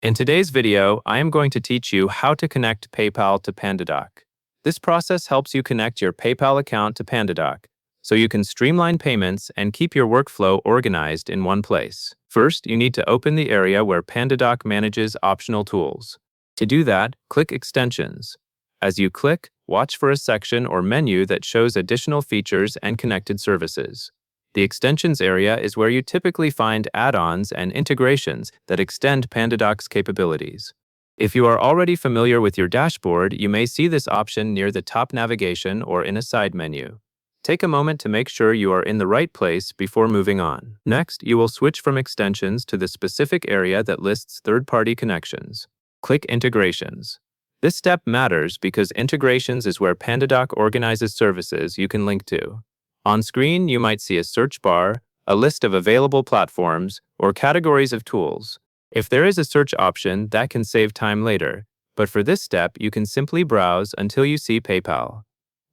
In today's video, I am going to teach you how to connect PayPal to Pandadoc. This process helps you connect your PayPal account to Pandadoc, so you can streamline payments and keep your workflow organized in one place. First, you need to open the area where Pandadoc manages optional tools. To do that, click Extensions. As you click, watch for a section or menu that shows additional features and connected services. The Extensions area is where you typically find add-ons and integrations that extend Pandadoc's capabilities. If you are already familiar with your dashboard, you may see this option near the top navigation or in a side menu. Take a moment to make sure you are in the right place before moving on. Next, you will switch from Extensions to the specific area that lists third-party connections. Click Integrations. This step matters because integrations is where Pandadoc organizes services you can link to. On screen, you might see a search bar, a list of available platforms, or categories of tools. If there is a search option, that can save time later, but for this step, you can simply browse until you see PayPal.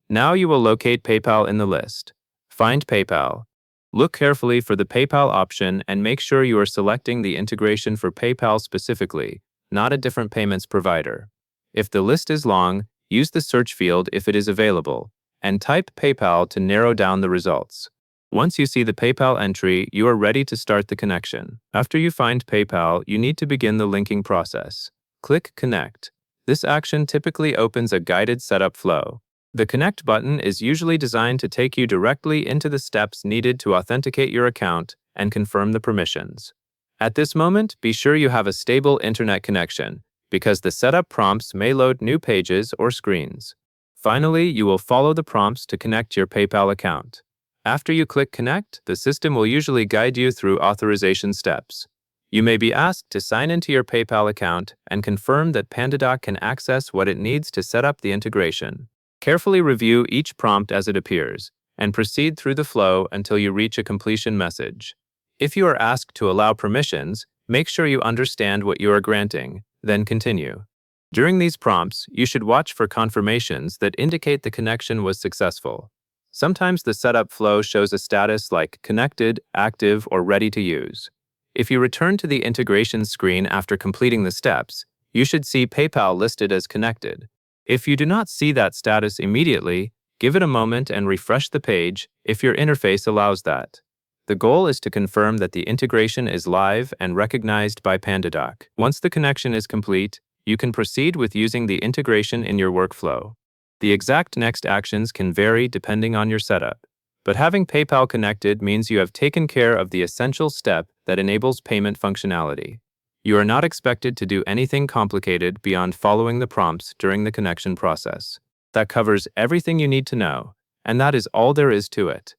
Now you will locate PayPal in the list. Find PayPal. Look carefully for the PayPal option and make sure you are selecting the integration for PayPal specifically, not a different payments provider. If the list is long, use the search field if it is available, and type PayPal to narrow down the results. Once you see the PayPal entry, you are ready to start the connection. After you find PayPal, you need to begin the linking process. Click Connect. This action typically opens a guided setup flow. The Connect button is usually designed to take you directly into the steps needed to authenticate your account and confirm the permissions. At this moment, be sure you have a stable internet connection, because the setup prompts may load new pages or screens. Finally, you will follow the prompts to connect your PayPal account. After you click Connect, the system will usually guide you through authorization steps. You may be asked to sign into your PayPal account and confirm that Pandadoc can access what it needs to set up the integration. Carefully review each prompt as it appears, and proceed through the flow until you reach a completion message. If you are asked to allow permissions, make sure you understand what you are granting, then continue. During these prompts, you should watch for confirmations that indicate the connection was successful. Sometimes the setup flow shows a status like connected, active, or ready to use. If you return to the integration screen after completing the steps, you should see PayPal listed as connected. If you do not see that status immediately, give it a moment and refresh the page if your interface allows that. The goal is to confirm that the integration is live and recognized by Pandadoc. Once the connection is complete, you can proceed with using the integration in your workflow. The exact next actions can vary depending on your setup, but having PayPal connected means you have taken care of the essential step that enables payment functionality. You are not expected to do anything complicated beyond following the prompts during the connection process. That covers everything you need to know, and that is all there is to it.